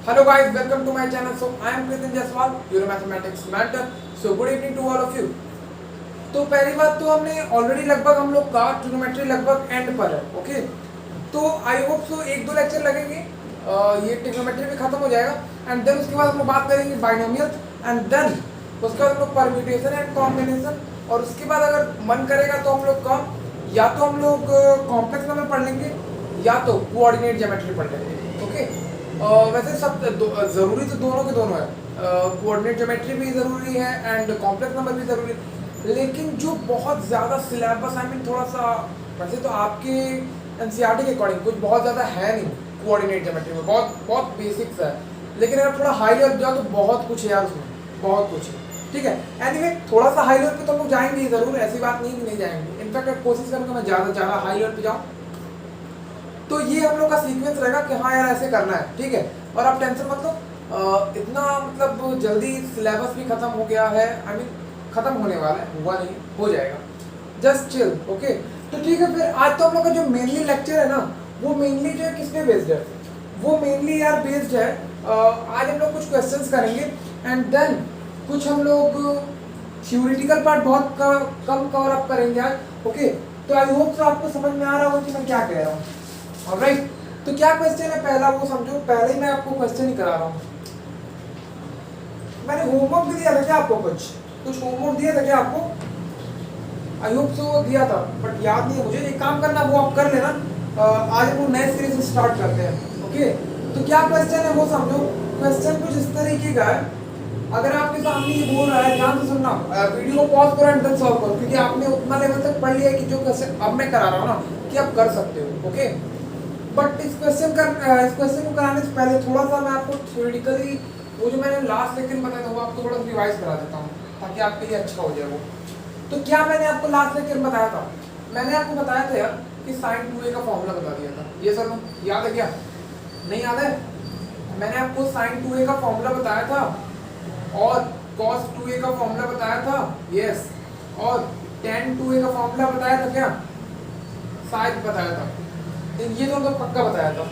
Hello guys, welcome to my channel. So I am Pritin Jaiswal, your mathematics mentor. So good evening to all of you. तो पहली बात तो हमने already लगभग हम लोग का ट्रिग्नोमेट्री लगभग एंड पर है. ओके, तो आई होप सो एक दो लेक्चर लगेंगे, ये ट्रिग्नोमेट्री भी खत्म हो जाएगा एंड देन उसके बाद हम लोग बात करेंगे बाइनोमियल एंड देन उसके बाद हम लोग परम्यूटेशन एंड कॉम्बिनेशन, और उसके बाद अगर मन करेगा तो हम लोग का या तो हम लोग कॉम्प्लेक्स नंबर पढ़ लेंगे या तो कोऑर्डिनेट ज्योमेट्री पढ़ लेंगे. ओके, वैसे सब ज़रूरी तो दोनों के दोनों है, कोऑर्डिनेट ज्योमेट्री भी ज़रूरी है एंड कॉम्प्लेक्स नंबर भी ज़रूरी है. लेकिन जो बहुत ज़्यादा सिलेबस आई मीन थोड़ा सा वैसे तो आपके एनसीईआरटी के अकॉर्डिंग कुछ बहुत ज़्यादा है नहीं कोऑर्डिनेट ज्योमेट्री में, बहुत बहुत बेसिक्स है. लेकिन अगर थोड़ा हाई लेवल जाओ तो बहुत कुछ है यार, उसमें बहुत कुछ है. ठीक है, एनीवे थोड़ा सा हाई लेवल पे तो हम लोग जाएंगे ही ज़रूर, ऐसी बात नहीं कि नहीं जाएंगे. इनफैक्ट कोशिश करूँगा मैं ज़्यादा हाई लेवल पे जाऊँ. तो ये हम लोग का सीक्वेंस रहेगा कि हाँ यार ऐसे करना है. ठीक है, और आप टेंशन मत लो, इतना मतलब जल्दी सिलेबस भी ख़त्म हो गया है, आई मीन ख़त्म होने वाला है, हुआ नहीं, हो जाएगा. Just chill. ओके, तो ठीक है, फिर आज तो हम लोग का जो मेनली लेक्चर है ना वो मेनली जो है किस पे बेस्ड है, वो मेनली यार बेस्ड है, आज हम लोग कुछ क्वेश्चंस करेंगे एंड देन कुछ हम लोग थ्योरेटिकल पार्ट बहुत कम कवर अप करेंगे आज. ओके, तो आई होप सो आपको समझ में आ रहा होगा कि मैं क्या कह रहा हूँ. ऑलराइट, तो क्या क्वेश्चन है पहला वो समझो. पहले ही मैं आपको क्वेश्चन ही करा रहा हूँ. मैंने होमवर्क भी दिया था क्या आपको, कुछ होमवर्क दिया था क्या आपको? आई होप सो दिया था, बट याद नहीं है मुझे. एक काम करना, वो आप कर लेना. आज हम नए सीरीज से स्टार्ट करते हैं. ओके, तो क्या क्वेश्चन है वो समझो. क्वेश्चन कुछ इस तरीके का है. अगर आपके सामने ये बोल रहा है, ध्यान से सुनना, वीडियो को पॉज करो एंड देन सॉल्व करो, क्योंकि आपने उतना लेवल तक पढ़ लिया है कि जो क्वेश्चन अब मैं करा रहा हूँ ना कि आप कर सकते हो. ओके, बट इस क्वेश्चन को कराने से पहले थोड़ा सा मैं आपको थ्योरेटिकली वो जो मैंने लास्ट लेक्चर में बताया था वो आपको थोड़ा रिवाइज करा देता हूँ ताकि आपके लिए अच्छा हो जाए वो. तो क्या मैंने आपको लास्ट लेक्चर में बताया था? मैंने आपको बताया था यार कि sin 2a का फॉर्मूला बता दिया था. ये सर याद है क्या? नहीं याद है? मैंने आपको sin 2a का फॉर्मूला बताया था और cos 2a का फॉर्मूला बताया था. यस, और tan 2a का फॉर्मूला बताया था क्या? शायद बताया था. ये दोनों तो पक्का बताया था.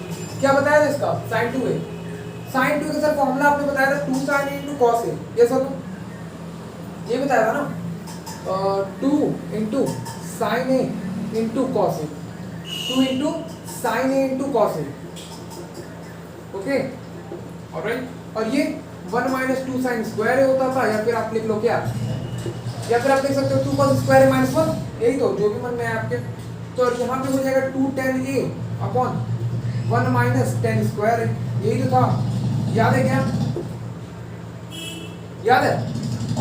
क्या बताया था इसका? sin 2a का सर फॉर्मूला आपने बताया था 2 sin a into cos a. ये सर ये बताया था ना, 2 into sin a into cos a, 2 into sin a into cos a. Okay, alright, और ये 1 minus 2 sin square a होता था, या फिर आप लिख लो क्या, या फिर आप लिख सकते हो 2 cos square a minus 1. यही तो जो भी मन में है आपके. तो यहाँ पे हो जाएगा 2 tan a upon 1 minus tan square a. यही तो था, याद है क्या? याद है?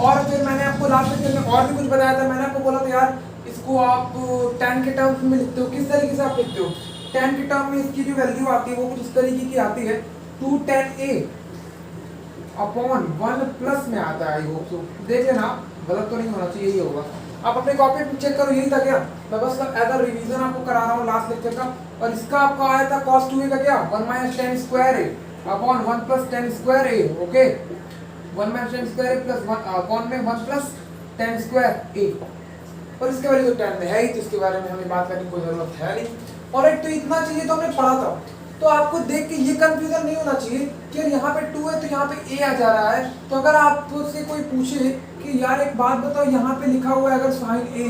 और फिर मैंने आपको लास्ट लेक्चर में और भी कुछ बताया था. मैंने आपको बोला था यार इसको आप tan के टर्म्स में लिखते हो. किस तरीके से आप लिखते हो? tan के टर्म में इसकी जो वैल्यू आती है वो कुछ इस तरीके की आती है, 2 tan a अपॉन 1 प्लस में आता है. आई होप सो देख लेना, गलत तो नहीं होना चाहिए, यही होगा. आप अपने कॉपी पे चेक करो, यही था क्या? मैं बस एज अ रिवीजन आपको करा रहा हूँ लास्ट लेक्चर का. और इसका आपका आया था cos 2a का क्या, 1 minus tan square a upon 1 plus tan square a. Okay, 1 minus tan square a plus 1 upon में 1 plus tan square a. और इसके बारे में तो tan में है ही, तो इसके बारे में हमें बात करने की कोई जरूरत है नहीं. और एक तो इतना चाहिए तो हमने पढ़ा था. तो आपको देख के ये कंफ्यूजन नहीं होना चाहिए कि यहाँ पे 2 है तो यहाँ पे a आ जा रहा है. तो अगर आपसे कोई पूछे कि यार एक बात बताओ, यहाँ पे लिखा हुआ है अगर sin a,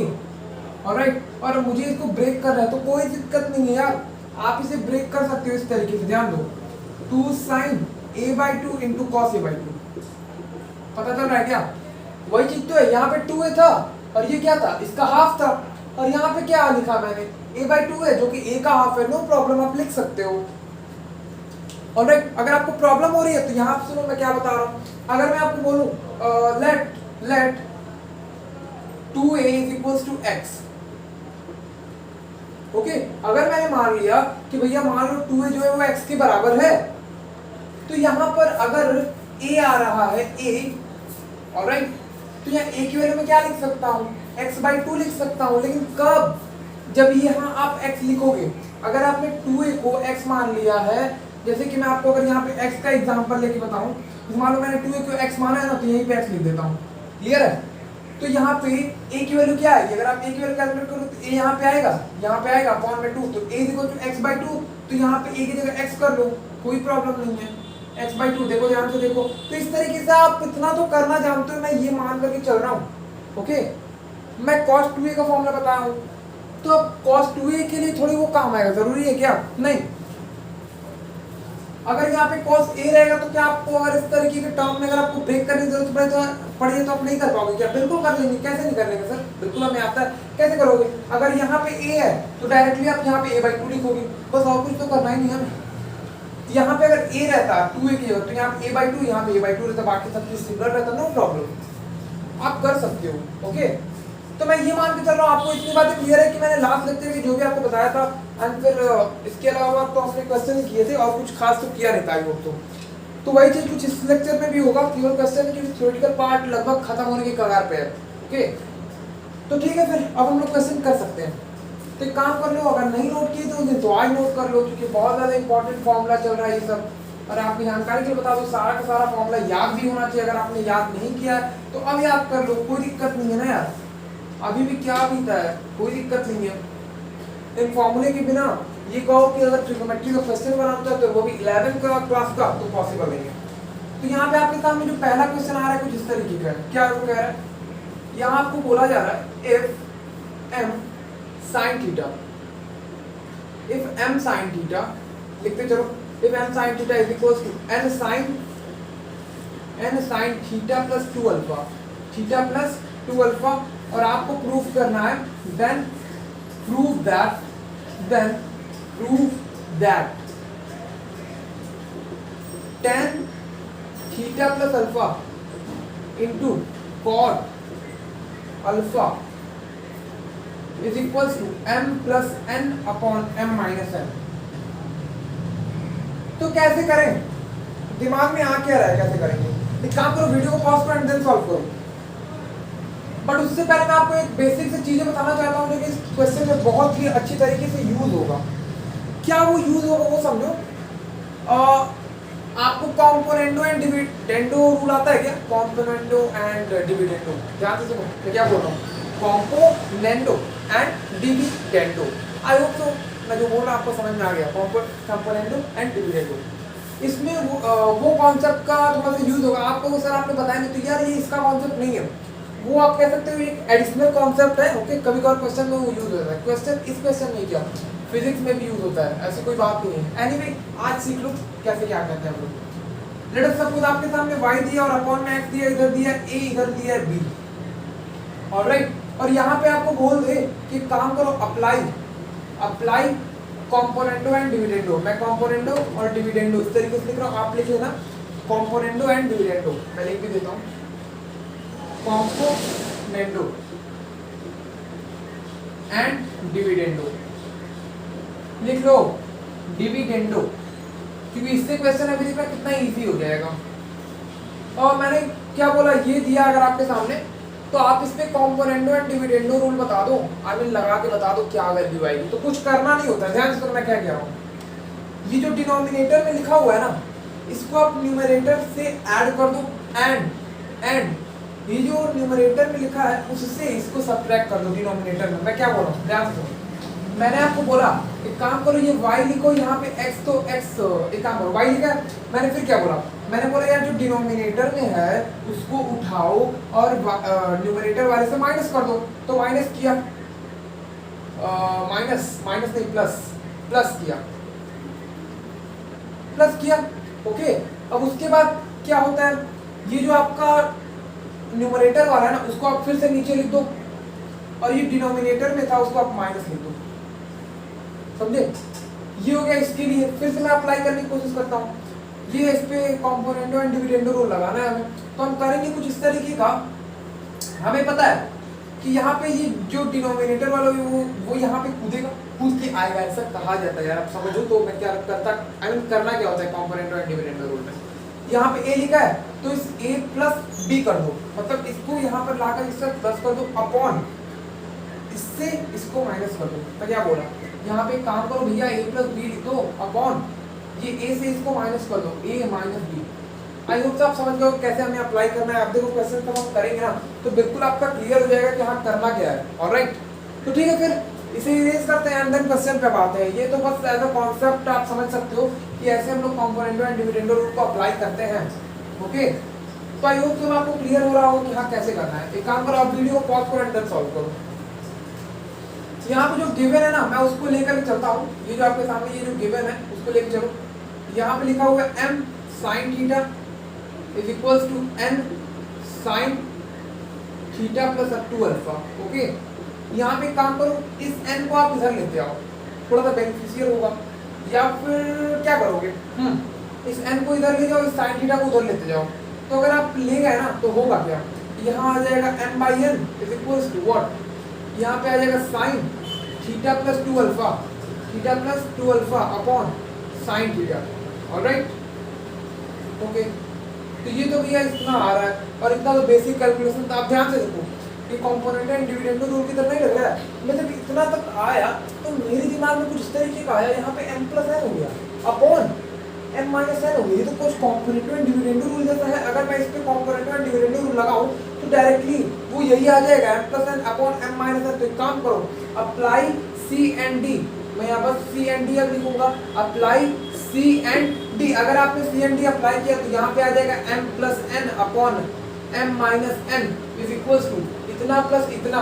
ऑलराइट, और मुझे इसको ब्रेक कर रहा है तो कोई दिक्कत नहीं है यार, आप इसे ब्रेक कर सकते हो इस तरीके से. ध्यान दो, 2 sin a/2 into cos a/2. पता चल रहा है क्या? वही चीज तो है. यहाँ पे 2a था और ये क्या था, इसका हाफ था. और यहाँ पे क्या लिखा मैंने, a/2 है जो कि a का हाफ है. नो प्रॉब्लम, आप लिख सकते हो. ऑलराइट, अगर आपको प्रॉब्लम हो रही है तो यहाँ पे सुनो मैं क्या बता रहा हूँ. अगर मैं आपको बोलूँ let 2a is equals to x. Okay, अगर मैंने मान लिया कि भैया मान लो 2a जो है वो x के बराबर है, तो यहाँ पर अगर a आ रहा है a, ऑलराइट, तो यहाँ a की वैल्यू में क्या लिख सकता हूँ, x/2 लिख सकता हूँ. लेकिन कब? जब यहाँ आप x लिखोगे. अगर आपने 2a को x मान लिया है, जैसे कि मैं आपको अगर यहाँ पे x का एग्जांपल लेके बताऊँ, मान लो मैंने 2a को x माना है ना, तो यहीं पे x लिख देता हूँ. क्लियर है? तो यहाँ पे a की वैल्यू क्या आएगी? अगर आप a की वैल्यू कैलकुलेट करो तो a यहाँ पे आएगा अपॉन में 2, तो a इक्वल टू x/2. तो यहाँ पे a की जगह x कर लो, कोई प्रॉब्लम नहीं है. x/2। देखो ध्यान से देखो, तो इस तरीके से आप इतना तो करना जानते हो, मैं ये मान करके चल रहा हूँ। ओके, मैं cos 2a का फॉर्मूला बताया हूँ, तो अब cos 2a के लिए थोड़ी वो काम आएगा, जरूरी है क्या? नहीं। अगर यहाँ पे cos a रहेगा तो क्या आपको अगर इस तरीके के टर्म में अगर आपको ब्रेक करने की जरूरत पड़े तो आप नहीं कर पाओगे क्या? बिल्कुल कर लेंगे। कैसे नहीं कर लेंगे सर? बिल्कुल हमें आता है। कैसे करोगे? अगर यहाँ पे a है तो डायरेक्टली आप यहाँ पे a/2 लिखोगे, बस और कुछ तो करना ही नहीं है हमें। यहाँ पे अगर a रहता 2a की जगह तो यहाँ पे a/2, यहाँ पे a/2 रहता, बाकी सब चीज सिमिलर रहता, नो प्रॉब्लम, आप कर सकते हो। ओके, तो मैं ये मान के चल रहा हूँ आपको इतनी बातें क्लियर है कि मैंने लास्ट लेक्चर में जो भी आपको बताया था, एंड फिर इसके अलावा तो आपने क्वेश्चन किए थे और कुछ खास तो किया नहीं था आई होप। तो वही चीज कुछ इस लेक्चर में भी होगा, केवल क्वेश्चन की थ्योरेटिकल पार्ट लगभग खत्म होने के कगार पे है। ओके, तो ठीक है, फिर अब हम लोग क्वेश्चन कर सकते हैं। तो एक काम कर लो, अगर नहीं नोट किए तो आज नोट कर लो, क्योंकि बहुत ज़्यादा इंपॉर्टेंट फॉर्मूला चल रहा है ये सब। और आपकी जानकारी के लिए बता दो, सारा का सारा फॉर्मूला याद भी होना चाहिए। अगर आपने याद नहीं किया तो अब याद कर लो, कोई दिक्कत नहीं है ना यार। अभी भी क्या बीता है, कोई दिक्कत नहीं है। इन फॉर्मूले के बिना ये कहो कि अगर ट्रिग्नोमेट्री का क्वेश्चन बनाना चाहते हो, वो भी 11th का क्लास का, तो पॉसिबल नहीं है। तो यहाँ पे आपके सामने जो पहला क्वेश्चन आ रहा है कुछ इस तरीके का है। क्या वो कह रहा है? यहाँ आपको बोला जा रहा है if m sin theta, if m sin theta लिखते चलो, if m sin theta is equals to n sin theta plus 2 alpha, theta plus 2 alpha, और आपको प्रूफ करना है then prove that tan theta plus alpha into cot alpha is equals to m plus n upon m minus n। तो कैसे करें? दिमाग में आ क्या रहा है, कैसे करेंगे? एक काम करो, वीडियो को पॉज करो एंड देन सॉल्व करो। बट उससे पहले मैं आपको एक बेसिक से चीजें बताना चाहता हूँ जो कि इस क्वेश्चन में बहुत ही अच्छी तरीके से यूज होगा। क्या वो यूज होगा वो समझो। आपको कॉम्पोनेंडो एंड डिविडेंडो रूल आता है क्या? कॉम्पोनेंडो एंड डिविडेंडो, ध्यान से सुनो मैं क्या बोल रहा हूँ। Componendo and dividendo, I hope तो मैं जो बोल रहा हूँ आपको समझ में आ गया। कॉम्पोनेंडो एंड डिविडेंडो, इसमें वो कॉन्सेप्ट का थोड़ा सा यूज होगा। आपको सर आपने बताया नहीं तो यार ये इसका कॉन्सेप्ट नहीं है, वो आप कह सकते हो एक एडिशनल कॉन्सेप्ट है। ओके, कभी कभार क्वेश्चन में वो यूज होता है। क्वेश्चन इस क्वेश्चन में क्या, फिजिक्स में भी यूज होता है, ऐसी कोई बात नहीं है। एनीवे आज सीख लो कैसे क्या कहते हैं हम लोग। लेट अस सपोज आपके सामने y दिया और अपॉन में x दिया, इधर दिया a, इधर दिया b, ऑलराइट। और यहाँ पे आपको बोल दे कि काम करो अप्लाई कॉम्पोनेंडो एंड डिविडेंडो। मैं कॉम्पोनेंडो और डिविडेंडो इस तरीके से लिख रहा हूँ, आप लिख लेना कॉम्पोनेंडो एंड डिविडेंडो। मैं लिख भी देता हूँ कॉम्पोनेंडो एंड डिविडेंडो, लिख लो डिविडेंडो, क्योंकि इससे क्वेश्चन अभी देखना कितना इजी हो जाएगा। और मैंने क्या बोला, ये दिया अगर आपके सामने तो आप इस पे कॉम्पोनेंडो एंड डिविडेंडो रूल बता दो, आई मीन लगा के बता दो क्या वैल्यू आएगी। तो कुछ करना नहीं होता, ध्यान से मैं क्या कह रहा हूँ। ये जो डिनोमिनेटर में लिखा हुआ है ना, इसको आप न्यूमरेटर से ऐड कर दो, एंड ये जो न्यूमरेटर में लिखा है उससे इसको सब्ट्रैक्ट कर दो डिनोमिनेटर में। मैं क्या बोल रहा हूँ ध्यान से, मैंने आपको बोला एक काम करो, ये y लिखो, यहाँ पे x, तो x एक काम करो y लिखा है। मैंने फिर क्या बोला, मैंने बोला यार जो डिनोमिनेटर में है उसको उठाओ और न्यूमरेटर वाले से माइनस कर दो। तो माइनस किया, माइनस नहीं प्लस किया। ओके, अब उसके बाद क्या होता है, ये जो आपका न्यूमरेटर वाला है ना उसको आप फिर से नीचे लिख दो, और ये डिनोमिनेटर में था उसको आप माइनस लिख दो, समझे? ये हो गया इसके लिए। फिर से मैं अप्लाई करने की कोशिश करता हूँ, ये इस पे कॉम्पोनेंडो एंड डिविडेंडो रूल लगाना है हमें। तो हम करेंगे कुछ इस तरीके का, हमें पता है कि यहाँ पे ये जो डिनोमिनेटर वाला वो यहाँ पे कूद के आएगा, ऐसा कहा जाता है यार। आप समझो तो मैं क्या करता, आई मीन करना क्या होता है कॉम्पोनेंडो एंड डिविडेंडो रूल में। यहाँ पे a लिखा है तो इस a प्लस b कर दो, मतलब इसको यहाँ पर लाकर इससे प्लस कर दो, अपॉन इससे इसको माइनस कर दो। मैं क्या बोला, यहाँ पे काम करो भैया a प्लस बी लिख दो, अपॉन ये a से इसको माइनस कर दो, a minus b. I hope आप समझ गए कैसे हमें अप्लाई करना है। आप देखो क्वेश्चन जब हम करेंगे ना तो बिल्कुल आपका क्लियर हो जाएगा कि हाँ करना क्या है। ऑलराइट, तो ठीक है, फिर इसे इरेज करते हैं एंड देन क्वेश्चन पे बात है। ये तो बस एज अ कॉन्सेप्ट आप समझ सकते हो कि ऐसे हम लोग कॉम्पोनेंटो एंड डिविडेंडो रूल को अप्लाई करते हैं। ओके, तो आई होप आपको क्लियर हो रहा हो कि हाँ कैसे करना है। एक काम करो, आप वीडियो को पॉज करो एंड देन सॉल्व करो। यहाँ पे जो गिवन है ना, मैं उसको लेकर चलता हूँ। ये जो आपके सामने ये जो गिवन है उसको लेकर चलो। यहाँ पे लिखा हुआ है m sin theta is equals to n sin theta plus up to alpha. Okay, यहाँ पे काम करो, इस n को आप इधर लेते आओ, थोड़ा सा बेनिफिशियल होगा। या फिर क्या करोगे, इस n को इधर ले जाओ, इस sin थीटा को उधर लेते जाओ। तो अगर आप ले गए ना तो होगा क्या, यहाँ आ जाएगा m by n is equals to what, यहाँ पे आ जाएगा sin theta plus two alpha, theta plus two alpha upon sin theta. Alright, okay, तो ये तो भैया इतना आ रहा है और इतना तो बेसिक कैलकुलेशन था। आप ध्यान से देखो, ये कॉम्पोनेंट एंड डिविडेंडो रूल की तरह नहीं लग रहा है। मैं जब इतना तक आया तो मेरे दिमाग में कुछ इस तरीके का आया, यहाँ पे m प्लस n हो गया अपॉन m माइनस n हो गया। ये तो कुछ कॉम्पोनेंट एंड डिविडेंडो रूल जैसा है। अगर मैं इस पे कॉम्पोनेंट एंड डिविडेंडो रूल लगाऊं तो डायरेक्टली वो यही आ जाएगा, m plus n upon m minus n। तो एक काम करो, अप्लाई c एंड d, मैं यहाँ बस c एंड d अब लिखूंगा, अप्लाई c एंड d। अगर आपने c एंड d अप्लाई किया तो यहाँ पे आ जाएगा m plus n upon m minus n is equals to इतना प्लस इतना,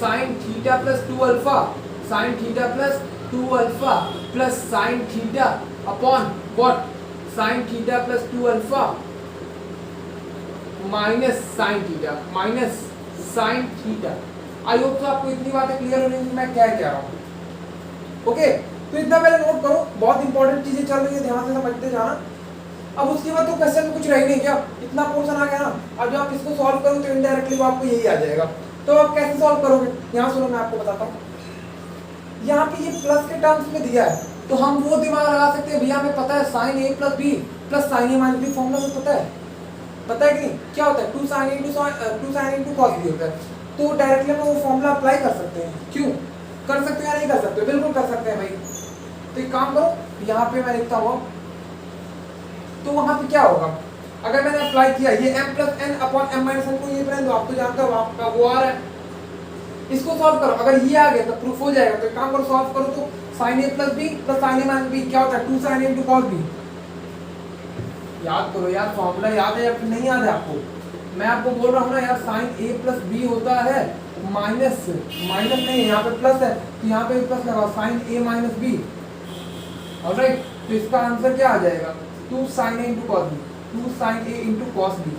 sin theta plus two alpha, sin theta plus two alpha plus sin theta upon what, sin theta plus two alpha minus sin theta minus sin theta. I hope तो आपको इतनी बातें clear हो रही है मैं क्या कह रहा हूँ। ओके, तो इतना पहले नोट करो, बहुत इंपॉर्टेंट चीजें चल रही है, ध्यान से समझते जाना। अब उसके बाद तो क्वेश्चन में कुछ रह नहीं, क्या इतना पोर्शन आ गया ना। अब जब आप इसको सॉल्व करो तो इनडायरेक्टली आपको यही आ जाएगा। तो आप कैसे सॉल्व करोगे, यहाँ सुनो मैं आपको बताता हूँ। यहाँ पे ये प्लस के टर्म्स में दिया है तो हम वो दिमाग लगा सकते हैं, भैया हमें पता है sine a plus b plus sine a minus b formula से पता है कि नहीं, क्या होता है, two sine into cos b होता है। तो डायरेक्टली हम वो फॉर्मूला अप्लाई कर सकते हैं। क्यों कर सकते हैं या नहीं कर सकते, बिल्कुल कर सकते हैं भाई। तो एक काम करो, यहाँ पे मैं लिखता हूँ, तो वहां पे क्या होगा, अगर मैंने अप्लाई किया ये m plus n upon m minus n को ये बना दो, आप तो जानते हो आपका वो आ रहा है। इसको सॉल्व करो, अगर ये आ गया तो प्रूफ हो जाएगा। तो एक काम करो, सॉल्व करो तो sin a plus b plus sin a minus b क्या होता है, 2 sin a into cos b। याद करो यार, फॉर्मूला याद है या फिर नहीं याद है आपको, मैं आपको बोल रहा हूँ ना यार, sin a प्लस b होता है माइनस नहीं, यहाँ पे प्लस है तो यहाँ पे प्लस लगाओ, sin a minus b। Alright, तो इसका आंसर क्या आ जाएगा, 2 sin a into cos b, 2 sin a into cos b।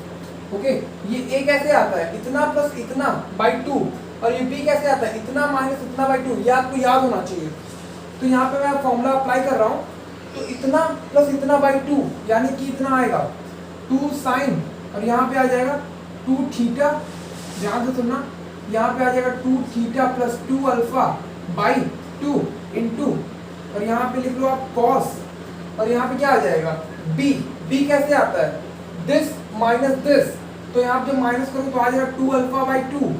Okay, ये a कैसे आता है, इतना प्लस इतना बाई 2, और ये b कैसे आता है, इतना माइनस इतना बाई 2। ये आपको याद होना चाहिए। तो यहाँ पे मैं फॉर्मूला अप्लाई कर रहा हूँ, तो इतना प्लस इतना बाई 2 यानी कि इतना आएगा 2 sin, और यहाँ पे आ जाएगा 2 थीटा, ध्यान से सुनना, यहाँ पे आ जाएगा 2 theta plus 2 alpha by 2 into, और यहाँ पे लिख लो आप cos, और यहाँ पे क्या आ जाएगा b कैसे आता है, दिस माइनस दिस, तो यहाँ पे जब माइनस करो तो आ जाएगा 2 अल्फा बाई 2।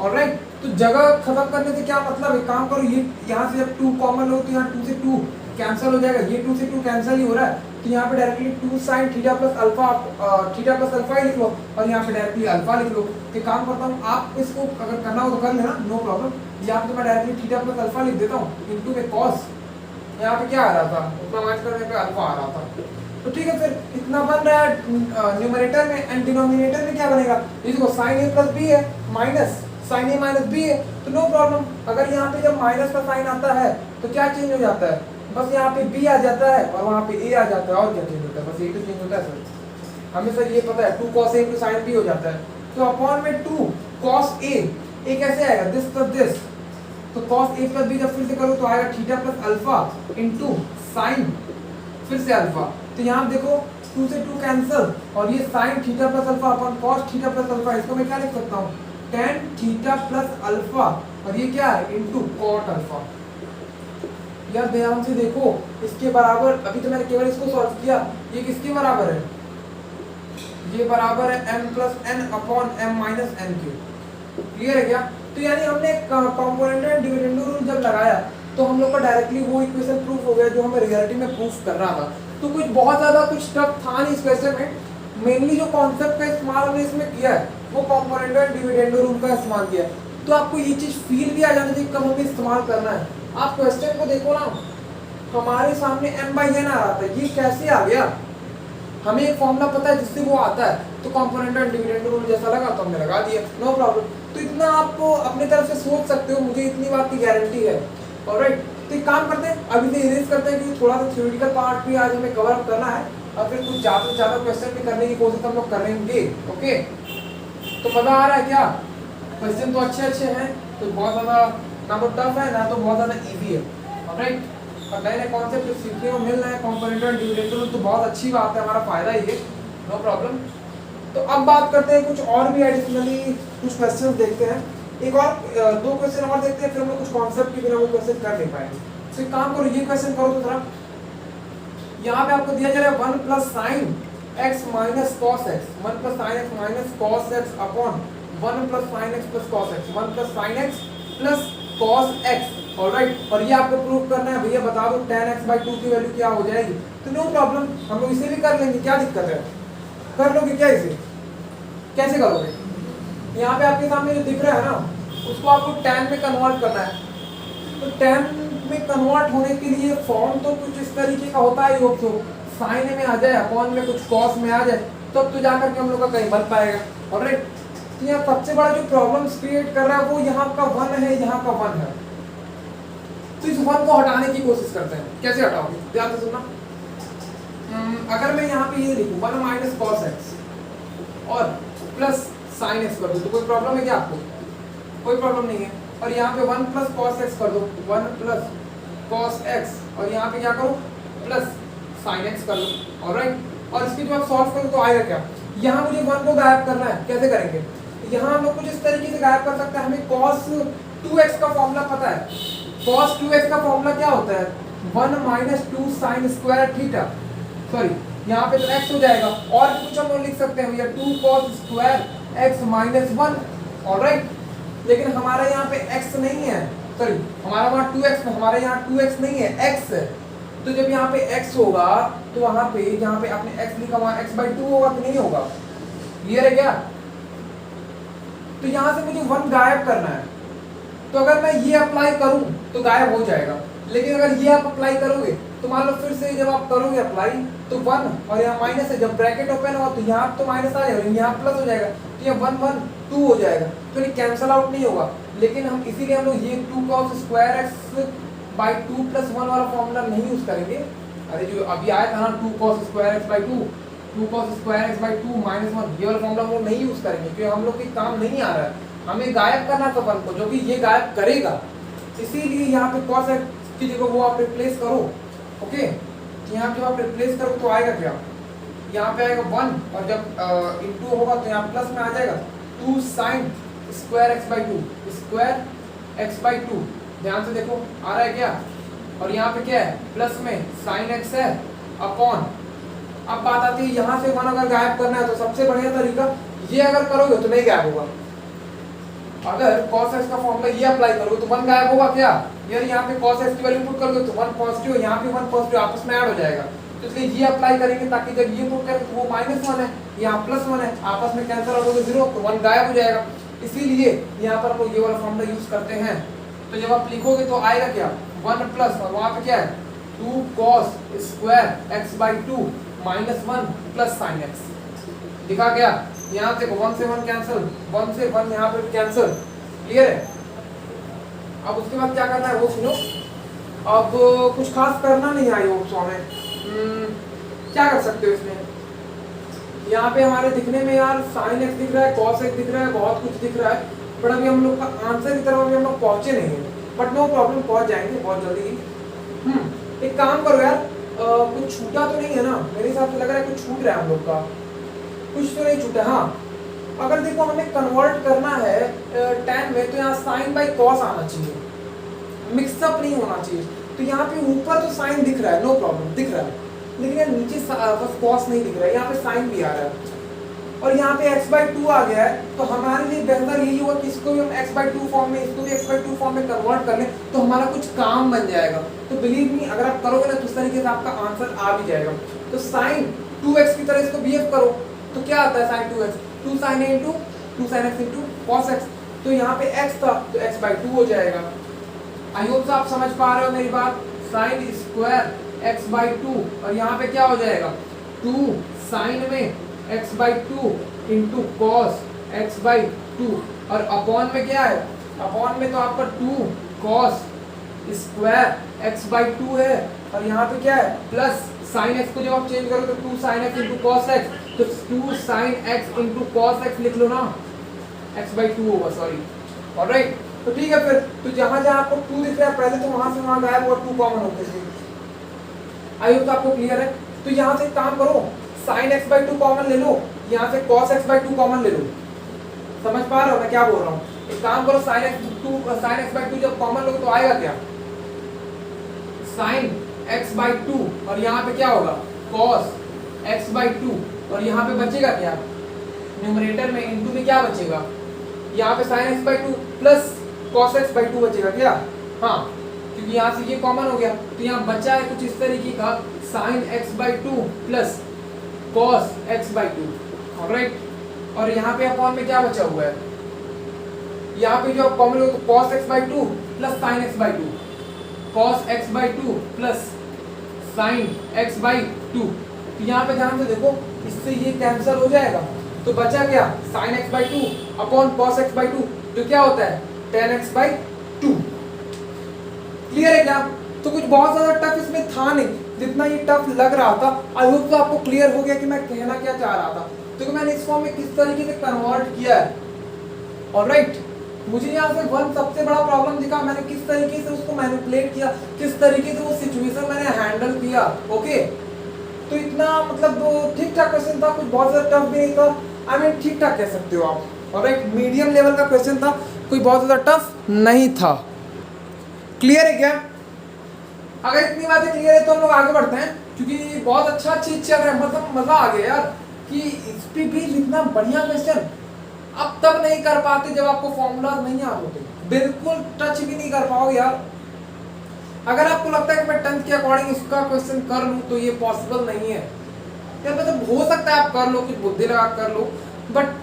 ऑलराइट, तो जगह खत्म करने से क्या मतलब है, काम करो, ये यहाँ से जब 2 कॉमन हो तो यहाँ 2 से 2 कैंसिल हो जाएगा, ये 2 से 2 कैंसिल ही हो रहा है। तो यहाँ पे directly 2 sin theta plus alpha ही लिख लो, और यहाँ पे डायरेक्टली अल्फा लिख लो। तो काम करता हूँ, आप इसको अगर करना हो तो कर लेना, नो प्रॉब्लम। यहाँ पे मैं डायरेक्टली थीटा प्लस अल्फा लिख देता हूँ इंटू में कॉस, यहाँ पे क्या आ रहा था, उतना मैच करने पे अल्फा आ रहा था। तो ठीक है, फिर इतना बन रहा है न्यूमरेटर में, एंड डिनोमिनेटर में क्या बनेगा, इसको sin a प्लस b है minus sin a minus b है, तो नो प्रॉब्लम। अगर यहाँ पे जब माइनस का साइन आता है तो क्या चेंज हो जाता है, बस यहाँ पे b आ जाता है और वहाँ पे a आ जाता है, और क्या चेंज होता है, बस ये तो चेंज होता है सर, हमें सर ये पता है, 2 cos a into sin b हो जाता है। तो अपॉन में 2 cos a कैसे आएगा, दिस प्लस दिस, तो cos a प्लस b जब फिर से करो तो आएगा theta plus alpha into sine फिर से अल्फा। तो यहाँ देखो 2 से 2 कैंसिल, और ये sin theta plus alpha upon cos theta plus alpha, इसको मैं क्या लिख सकता हूँ, tan थीटा प्लस अल्फा, और ये क्या है इंटू cot अल्फा। यार ध्यान से देखो, इसके बराबर, अभी तो मैंने केवल इसको सॉल्व किया, ये किसके बराबर है, ये बराबर है m plus n upon m minus n cube. Clear है क्या। तो यानी हमने कॉम्पोनेंट एंड डिविडेंडो रूल जब लगाया तो हम लोग का डायरेक्टली वो इक्वेशन प्रूफ हो गया जो हमें रियलिटी में प्रूफ करना था। तो कुछ बहुत ज़्यादा कुछ टफ था नहीं इस क्वेश्चन में, मेनली जो कॉन्सेप्ट का इस्तेमाल हमने इसमें किया है वो कॉम्पोनेंट एंड डिविडेंडो रूल का इस्तेमाल किया है। तो आपको ये चीज़ फील भी आ जाना चाहिए कब हमें इस्तेमाल करना है। आप क्वेश्चन को देखो ना, हमारे सामने m/n आ रहा था, ये कैसे आ गया? हमें एक फॉर्मूला पता है जिससे वो आता है, तो कंपोनेंट एंड डिविडेंड रूल जैसा लगा तो हमने लगा दिया, नो प्रॉब्लम। तो इतना आप अपने तरफ से सोच सकते हो, मुझे इतनी बात की गारंटी है। ऑलराइट, तो एक काम करते हैं, अभी से इरेज करते हैं क्योंकि थोड़ा सा थ्योरेटिकल पार्ट भी आज हमें कवर अप करना है, और फिर कुछ ज़्यादा से ज़्यादा क्वेश्चन भी करने की कोशिश हम लोग करेंगे। ओके, तो मज़ा आ रहा है क्या? क्वेश्चन तो अच्छे हैं, तो बहुत ज़्यादा ना तो टफ है ना तो बहुत ज़्यादा ईजी है। ऑलराइट, और नए नए कॉन्सेप्ट सीखने को मिल रहे हैं, कंपोनेंट एंड डिविडेंड रूल, तो बहुत अच्छी बात है, हमारा फायदा ही है, नो प्रॉब्लम। तो अब बात करते हैं कुछ और भी एडिशनली कुछ क्वेश्चन देखते हैं, एक और 2 क्वेश्चन और देखते हैं, फिर हम लोग कुछ कॉन्सेप्ट के बिना वो क्वेश्चन कर नहीं पाएंगे। तो एक काम करो, ये क्वेश्चन करो तो थोड़ा, यहाँ पे आपको दिया जा रहा है 1 plus sine x minus cos x, 1 plus sine x minus cos x upon 1 plus sine x plus cos x, 1 plus sine x plus cos x. Alright, और ये आपको प्रूव करना है, भैया बता दो tan x/2 की वैल्यू क्या हो जाएगी। तो नो प्रॉब्लम, हम लोग इसे भी कर लेंगे, क्या दिक्कत है? कर लोगे क्या इसे? कैसे करोगे? यहाँ पे आपके सामने जो दिख रहा है ना, उसको आपको tan में कन्वर्ट करना है। तो tan में कन्वर्ट होने के लिए फॉर्म तो कुछ इस तरीके का होता है, योग तो साइन में आ जाए, अपॉन में कुछ कॉस में आ जाए, तब तो जाकर के हम लोग का कहीं बन पाएगा। ऑलराइट, तो यहाँ सबसे बड़ा जो प्रॉब्लम्स क्रिएट कर रहा है वो यहाँ का 1 है, यहाँ का 1 है। तो इस 1 को हटाने की कोशिश करते हैं, कैसे हटाओगे? ध्यान से सुनना। अगर मैं यहाँ पे ये लिखूं 1 माइनस कॉस एक्स और प्लस साइन एक्स कर दूं, तो कोई प्रॉब्लम है क्या आपको? कोई प्रॉब्लम नहीं है। और यहाँ पे 1 प्लस कॉस एक्स कर दो, 1 प्लस कॉस एक्स, और यहाँ पे क्या करो? प्लस साइन एक्स कर लो। ऑलराइट, और इसकी जो आप सॉल्व करो तो आएगा क्या? यहाँ मुझे 1 को गायब करना है, कैसे करेंगे? यहाँ हम लोग कुछ इस तरीके से गायब कर सकते हैं, हमें cos 2x का फॉर्मूला पता है। cos 2x का फॉर्मूला क्या होता है? 1 minus 2 sine square theta, sorry यहाँ पे तो x हो जाएगा, और कुछ हम लोग लिख सकते हैं भैया 2 cos square x minus 1। Alright, लेकिन हमारा यहाँ पे x नहीं है, सॉरी हमारा वहाँ 2x, हमारे यहाँ 2x नहीं है, x है। तो जब यहाँ पे x होगा तो वहाँ पे जहाँ पे आपने x लिखा वहाँ x/2 होगा कि नहीं होगा? क्लियर है क्या? तो यहाँ से मुझे 1 गायब करना है, तो अगर मैं ये अप्लाई करूं तो गायब हो जाएगा, लेकिन अगर ये आप अप्लाई करोगे तो मान लो फिर से जब आप करोगे अप्लाई तो 1 और यहाँ माइनस है, जब ब्रैकेट ओपन होगा तो यहाँ तो माइनस आ जाएगा, यहाँ प्लस हो जाएगा, तो ये 1 1 2 हो जाएगा, तो ये कैंसल आउट नहीं होगा। लेकिन हम इसीलिए हम लोग ये 2 cos स्क्वायर x/2 प्लस 1 वाला फॉर्मूला नहीं यूज करेंगे। अरे जो अभी आया था ना 2 cos square x/2, 2 cos square x/2 minus 1, ये वाला फॉर्मूला हम लोग नहीं यूज करेंगे क्योंकि हम लोग के काम नहीं आ रहा है, हमें गायब करना था 1 को, जो कि ये गायब करेगा। इसीलिए यहाँ पे cos x की जगह वो आप रिप्लेस करो। ओके, यहाँ जब आप रिप्लेस करो तो आएगा क्या? यहाँ पे आएगा 1, और जब इनटू होगा तो यहाँ प्लस में आ जाएगा 2 sin square x/2 square x/2। ध्यान से देखो आ रहा है क्या? और यहाँ पे क्या है? प्लस में sin x है अपॉन। अब बात आती है यहाँ से 1 अगर गायब करना है तो सबसे बढ़िया तरीका ये अगर करोगे तो नहीं गायब होगा। अगर cos x का फॉर्मूला ये अप्लाई करोगे तो 1 गायब होगा क्या? यार यहाँ पे cos x की वैल्यू पुट करोगे तो 1 पॉजिटिव, यहाँ पे 1 पॉजिटिव आपस में ऐड हो जाएगा, तो इसलिए ये अप्लाई करेंगे ताकि जब ये पुट करें तो वो -1 है, यहाँ +1 है, आपस में कैंसिल आउट होगा 0, तो 1 गायब हो जाएगा। इसीलिए यहाँ पर हम लोग ये वाला फॉर्मूला यूज करते हैं। तो जब आप लिखोगे तो आएगा क्या? 1 प्लस, और वहाँ पे क्या है? 2 cos square x/2 minus 1 plus sign x। दिखा क्या? यहाँ से 1 से 1 कैंसिल, 1 से 1 यहाँ पे कैंसिल। क्लियर है? अब उसके बाद क्या करना है वो सुनो। अब कुछ खास करना नहीं आई होप सो हमें क्या कर सकते हो इसमें? यहाँ पे हमारे दिखने में यार साइन एक्स दिख रहा है, कॉस एक्स दिख रहा है, बहुत कुछ दिख रहा है, बट अभी हम लोग का आंसर की तरफ अभी हम लोग पहुंचे नहीं है, बट नो प्रॉब्लम, पहुंच जाएंगे बहुत जल्दी ही। एक काम करो यार, कुछ छूटा तो नहीं है ना? मेरे हिसाब से लग रहा है कुछ छूट रहा है हम लोग का, कुछ तो नहीं छूटा। हाँ, अगर देखो हमें कन्वर्ट करना है tan में, तो यहाँ साइन बाई कॉस आना चाहिए, मिक्सअप नहीं होना चाहिए। तो यहाँ पे ऊपर तो साइन दिख रहा है, नो प्रॉब्लम दिख रहा है, लेकिन यार नीचे बस कॉस नहीं दिख रहा है, यहाँ पे साइन भी आ रहा है, और यहाँ पे x/2 आ गया है। तो हमारे लिए बेहतर यही होगा कि इसको भी हम x/2 फॉर्म में, इसको भी x/2 फॉर्म में कन्वर्ट कर लें, तो हमारा कुछ काम बन जाएगा। तो बिलीव मी, अगर आप करोगे ना तो उस तरीके से आपका आंसर आ भी जाएगा। तो साइन 2x की तरह इसको बिहेव करो, तो क्या आता है sine 2x? 2 sin a into 2 sin x into cos x। तो यहाँ पे x था तो x/2 हो जाएगा। आई होप आप समझ पा रहे हो मेरी बात। Sine square x by two, और यहाँ पे क्या हो जाएगा 2 साइन में x by two into cos x by two, और अपॉन में क्या है, अपॉन में तो आपका 2 cos square x by two है, और यहाँ पे क्या है प्लस साइन एक्स को जब आप चेंज करो तो 2 sine x into cos x, तो 2 sine x into cos x लिख लो ना, एक्स बाई टू होगा, सॉरी। ऑलराइट, तो ठीक है फिर, तो जहां जहां आपको 2 दिख रहा है पहले तो वहां से वहां गायब हुआ, 2 कॉमन होते थे। आई होप तो आपको क्लियर है। तो यहाँ से काम करो, sine x by two common ले लो, यहाँ से cos x by two common ले लो। समझ पा रहे हो मैं क्या बोल रहा हूँ? एक काम करो, साइन एक्स बाई टू जब कॉमन लोगे तो आएगा क्या, साइन एक्स बाई टू, और यहाँ पे क्या होगा कॉस एक्स बाई टू, और यहाँ पे बचेगा क्या, न्यूमरेटर में इनटू में क्या बचेगा, यहाँ पे sine x by two plus cos x by two बचेगा क्या, हाँ, क्योंकि यहाँ से ये कॉमन हो गया, तो यहाँ बचा है कुछ इस तरीके का sine x by two plus cos x by two. Alright, और यहाँ पे अपॉन में क्या बचा हुआ है, यहाँ पे जो कॉमन हो तो cos x by two plus sine x by two, cos x by two plus sine x by two. तो यहाँ पे ध्यान से देखो, इससे ये कैंसिल हो जाएगा, तो बचा क्या sine x by two upon cos x by two, जो क्या होता है ten x by two. Clear है क्या? तो कुछ बहुत ज्यादा टफ इसमें था नहीं, जितना ये टफ लग रहा था। आई होप तो आपको क्लियर हो गया कि मैं कहना क्या चाह रहा था। तो मैंने इस फॉर्म में किस तरीके से कन्वर्ट किया है। ऑलराइट, मुझे यहाँ से वन सबसे बड़ा प्रॉब्लम दिखा, मैंने किस तरीके से उसको मैनिपुलेट किया, किस तरीके से वो सिचुएशन मैंने हैंडल किया। ओके, तो इतना मतलब ठीक ठाक क्वेश्चन था, कुछ बहुत ज्यादा टफ भी नहीं था। आई मीन ठीक ठाक कह सकते हो आप। ऑलराइट, मीडियम लेवल का क्वेश्चन था, कोई बहुत ज्यादा टफ नहीं था। क्लियर है क्या? अगर इतनी बातें क्लियर है तो हम लोग आगे बढ़ते हैं, क्योंकि बहुत अच्छा चीज चल रहा है, मतलब मजा आ गया यार कि इस पे भी इतना बढ़िया क्वेश्चन अब तब नहीं कर पाते जब आपको फॉर्मूला नहीं याद होते, बिल्कुल टच भी नहीं कर पाओगे यार। अगर आपको लगता है कि मैं 10th के अकॉर्डिंग इसका क्वेश्चन कर लूं तो ये पॉसिबल नहीं है यार, मतलब हो सकता है आप कर लो, कुछ बुद्धि लगा कर लो, बट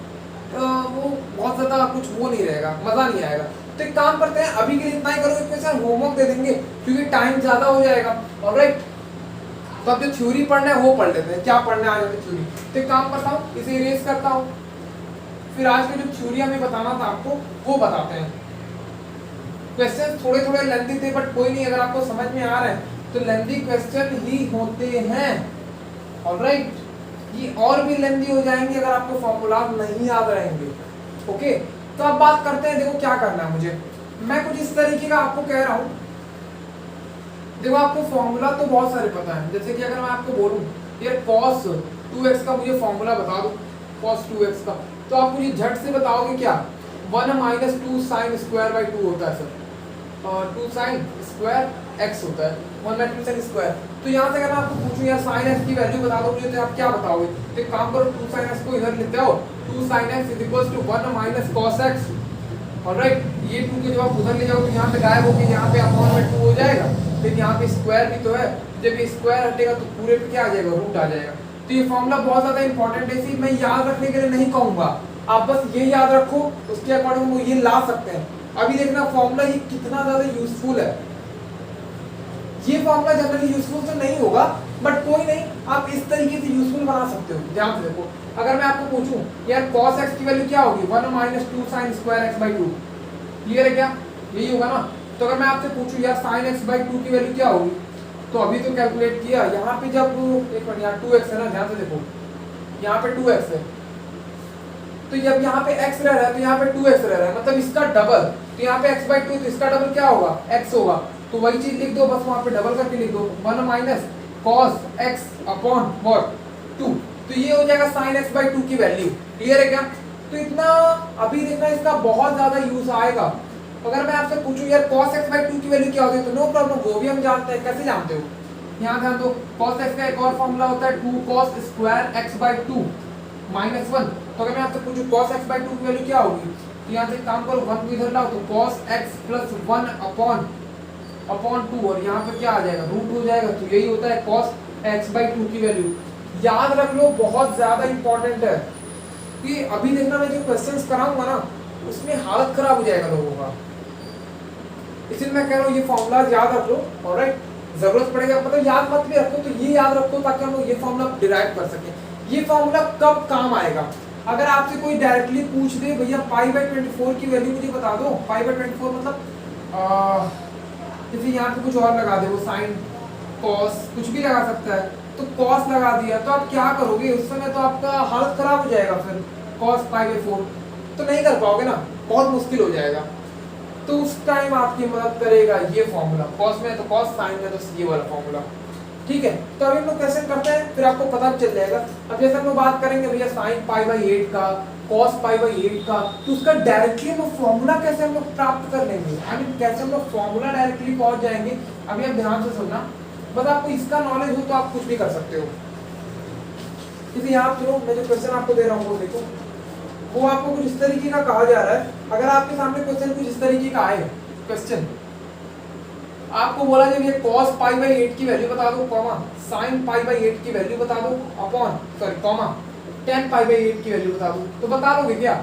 वो बहुत ज्यादा कुछ वो नहीं रहेगा, मजा नहीं आएगा। तो एक काम करते हैं, अभी के लिए इतना ही करो, क्वेश्चन होमवर्क दे देंगे क्योंकि टाइम ज्यादा हो जाएगा। ऑलराइट, तो अब जो थ्योरी पढ़ना है वो पढ़ लेते हैं, क्या पढ़ना है आज थ्योरी। तो एक काम करता हूँ, इसे इरेज करता हूँ, फिर आज में जो थ्योरी हमें बताना था आपको वो बताते हैं। क्वेश्चन थोड़े थोड़े लेंथी थे, बट कोई नहीं, अगर आपको समझ में आ रहा है तो लेंथी क्वेश्चन ही होते हैं। ऑलराइट, ये और भी लेंथी हो जाएंगे अगर आपको फॉर्मूला नहीं याद रहेंगे। ओके, तो अब बात करते हैं, देखो क्या करना है मुझे, मैं कुछ इस तरीके का आपको कह रहा हूँ। देखो आपको फॉर्मूला तो बहुत सारे पता है, जैसे कि अगर मैं आपको बोलूं यार cos 2x का मुझे फॉर्मूला बता दो, cos 2x का, तो आप मुझे झट से बताओगे क्या, 1 माइनस 2 साइन स्क्वायर बाई 2 होता है सर, और 2 साइन स्क्वायर x होता है, 1 बाई 2 साइन स्क्वायर। तो यहाँ से अगर मैं आपको पूछूं यार साइन x की वैल्यू बता दो मुझे, तो आप क्या बताओगे? तो एक काम करो, 2 साइन x को इधर लेते आओ, 2 sine x is equals to 1 minus cos x। Alright, ये 2 को जब आप उधर ले जाओ तो यहाँ पे गायब होके यहाँ पे अपॉन में 2 हो जाएगा, लेकिन यहाँ पे स्क्वायर भी तो है, जब ये स्क्वायर हटेगा तो पूरे पे क्या आ जाएगा, रूट आ जाएगा। तो ये फॉर्मूला बहुत ज्यादा इंपॉर्टेंट है, इसी मैं याद रखने के लिए नहीं कहूंगा, आप बस ये याद रखो, उसके अकॉर्डिंग वो ये ला सकते हैं। अभी देखना फॉर्मूला ये कितना ज्यादा यूजफुल है। ये फॉर्मूला जनरली यूजफुल तो नहीं होगा, बट कोई नहीं, आप इस तरीके से यूजफुल बना सकते हो। ध्यान से देखो, अगर मैं आपको पूछूं यार cos x की वैल्यू क्या होगी, 1 minus 2 sine square x by 2, clear है क्या? यही होगा ना। तो अगर मैं आपसे पूछूं यार साइन x बाई 2 की वैल्यू क्या होगी, तो अभी तो कैलकुलेट किया, यहाँ पे जब एक मिनट, यहाँ 2x है ना, ध्यान से देखो, यहाँ पे 2x है, तो जब यहाँ पे x रह रहा है तो यहाँ पे 2x रह रहा है, मतलब इसका डबल, तो यहाँ पे x बाई 2 तो इसका डबल क्या होगा, x होगा, तो वही चीज लिख दो, बस वहाँ पे डबल करके लिख दो, 1 minus cos x upon what 2, तो ये हो जाएगा sin x बाई 2 की वैल्यू। क्लियर है क्या? तो इतना अभी देखना, इसका बहुत ज्यादा यूज आएगा। अगर मैं आपसे पूछूं यार cos x बाई 2 की वैल्यू क्या होती है, तो नो प्रॉब्लम, वो भी हम जानते हैं। कैसे जानते हो? यहाँ ध्यान दो, cos x का एक और फॉर्मूला होता है 2 cos square x by 2 minus 1। तो अगर मैं आपसे पूछूं cos x बाई 2 की वैल्यू क्या होगी, तो यहाँ से काम करो, 1 को इधर लाओ, तो cos x प्लस 1 अपॉन 2, और यहाँ पे क्या आ जाएगा, रूट हो जाएगा। तो यही होता है cos x बाई 2 की वैल्यू। याद रख लो, बहुत ज्यादा इंपॉर्टेंट है कि अभी देखना मैं जो क्वेश्चंस कराऊंगा ना, उसमें हालत खराब हो जाएगा लोगों का, इसलिए मैं कह रहा हूँ ये फॉर्मूला याद रख लो। ऑलराइट, जरूरत पड़ेगा मतलब याद मत भी रखो, तो ये याद रखो ताकि हम लोग ये फॉर्मूला डिराइव कर सकें। ये फॉर्मूला कब काम आएगा? अगर आपसे कोई डायरेक्टली पूछ दे भैया पाई बाई 24 की वैल्यू मुझे बता दो, पाई बाई 24 मतलब जैसे यहाँ पे कुछ और लगा दे, वो साइन कॉस कुछ भी लगा सकता है, तो कॉस लगा दिया तो आप क्या करोगे उस समय? तो आपका हालत खराब हो जाएगा, फिर कॉस पाई बाई 4 तो नहीं कर पाओगे ना, बहुत मुश्किल हो जाएगा। तो उस टाइम आपकी मदद करेगा ये फॉर्मूला, कॉस में तो कॉस, साइन में तो ये वाला फॉर्मूला। ठीक है, तो अभी हम लोग कैसे करते हैं फिर आपको पता चल जाएगा। अब जैसे हम लोग बात करेंगे भैया साइन पाई बाई 8 का, कॉस पाई बाई 8 का, तो उसका डायरेक्टली हम लोग फॉर्मूला कैसे हम लोग प्राप्त कर लेंगे, आई मीन कैसे हम लोग फॉर्मूला डायरेक्टली पहुंच जाएंगे। अभी आप ध्यान से सुनना, बस आपको इसका नॉलेज हो तो आप कुछ भी कर सकते हो। क्योंकि यहाँ चलो मैं जो क्वेश्चन आपको दे रहा हूँ वो देखो, वो आपको कुछ इस तरीके का कहा जा रहा है। अगर आपके सामने क्वेश्चन कुछ इस तरीके का आए, क्वेश्चन आपको बोला जब ये cos पाई बाई 8 की वैल्यू बता दो, कॉमा sin पाई बाई 8 की वैल्यू बता दो, upon sorry comma tan pi by 8 की वैल्यू बता दो, तो बता लोगे क्या?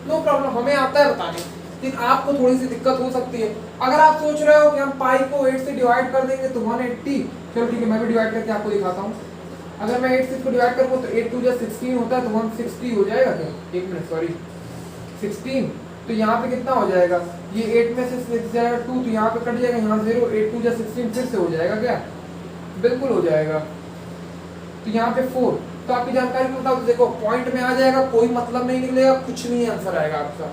नो प्रॉब्लम, हमें आता है बताने, लेकिन आपको थोड़ी सी दिक्कत हो सकती है। अगर आप सोच रहे हो कि हम पाई को 8 से डिवाइड कर देंगे तो 180, चलो ठीक है मैं भी डिवाइड करके आपको दिखाता हूँ। अगर मैं 8 से इसको डिवाइड करूँगा तो 8 2 जा 16 होता है, तो 160 हो जाएगा क्या? एक मिनट सॉरी 16, तो यहाँ पे कितना हो जाएगा? ये 8 में से 6 जाएगा 2, तो यहाँ पे कट जाएगा, यहाँ 0, 8 2 जा 16 फिर से हो जाएगा क्या? बिल्कुल हो जाएगा। तो यहाँ पे 4, तो आपकी जानकारी में बताओ, तो देखो पॉइंट में आ जाएगा, कोई मतलब नहीं निकलेगा, कुछ नहीं आंसर आएगा आपका।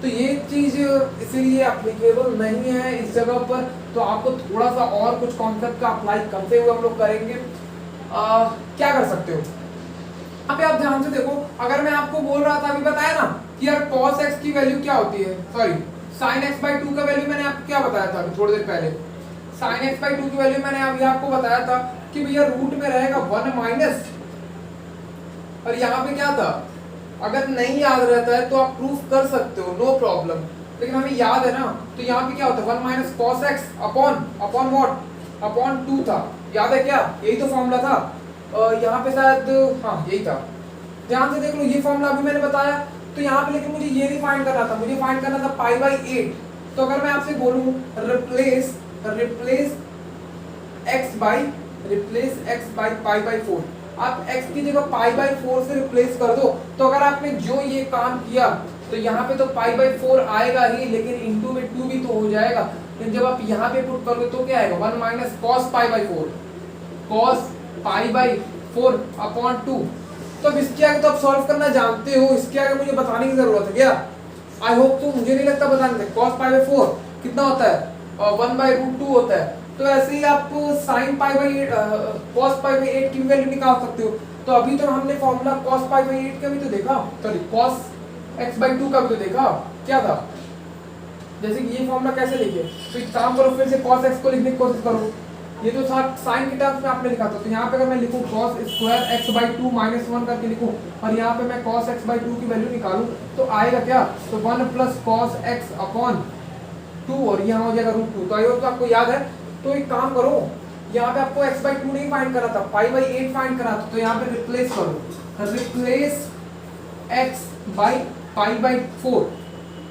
तो ये चीज इसीलिए एप्लीकेबल नहीं है इस जगह पर, तो आपको थोड़ा सा और कुछ कॉन्सेप्ट का अप्लाई करते हुए हम लोग करेंगे। क्या कर सकते हो यहाँ पे आप ध्यान से देखो, अगर मैं आपको बोल रहा था अभी बताया ना कि यार cos x की वैल्यू क्या होती है, सॉरी sin x बाई 2 का वैल्यू मैंने आपको क्या बताया था थोड़ी देर पहले, sin x बाई 2 की वैल्यू मैंने अभी आपको बताया था कि भैया रूट में रहेगा 1 माइनस, और यहाँ पे क्या था, अगर नहीं याद रहता है तो आप प्रूफ कर सकते हो, नो प्रॉब्लम, लेकिन हमें याद है ना, तो यहाँ पे क्या होता है 1 minus cos x upon what, upon 2 था, याद है क्या? यही तो फॉर्मूला था। यहाँ पे शायद हाँ यही था, ध्यान से देख लो, ये फॉर्मूला अभी मैंने बताया। तो यहाँ पे लेकिन मुझे ये नहीं फाइंड करना था, मुझे फाइंड करना था पाई बाई 8। तो अगर मैं आपसे बोलूँ replace x by pi by 4, आप x की जगह पाई बाई 4 से रिप्लेस कर दो, तो अगर आपने जो ये काम किया तो यहाँ पे तो पाई बाई 4 आएगा ही, लेकिन इंटू में 2 भी तो हो जाएगा। लेकिन जब आप यहाँ पे पुट करोगे तो क्या आएगा 1 minus cos pi by 4, cos pi by 4 upon 2। तो अब इसके आगे तो आप सॉल्व करना जानते हो, इसके आगे मुझे बताने की जरूरत है क्या? आई होप, तो मुझे नहीं लगता बताने से। cos पाई बाई 4 कितना होता है? 1 बाई रूट 2 होता है। तो ऐसे ही आप sin pi by cos pi by 8 की वैल्यू निकाल सकते हो। तो अभी तो हमने फॉर्मूला cos पाई बाई 8 का भी तो देखा, सॉरी cos x बाई 2 का भी तो देखा, क्या था? जैसे कि ये फॉर्मूला कैसे लिखे, तो एक काम करो फिर से cos x को लिखने की कोशिश करो। ये तो साइन के टर्म्स में आपने लिखा था, तो यहाँ पे अगर मैं लिखूँ cos square x by 2 minus 1 करके लिखूँ, और यहाँ पे मैं cos x बाई 2 की वैल्यू निकालूँ, तो आएगा क्या? तो 1 प्लस cos x अपॉन 2, और यहाँ हो जाएगा रूट 2। तो आई होप तो आपको याद है। तो एक काम करो, यहाँ पे आपको x बाई 2 नहीं फाइंड करा था, पाई बाई 8 फाइंड करा था, तो यहाँ पे रिप्लेस करो, replace x by pi by 4।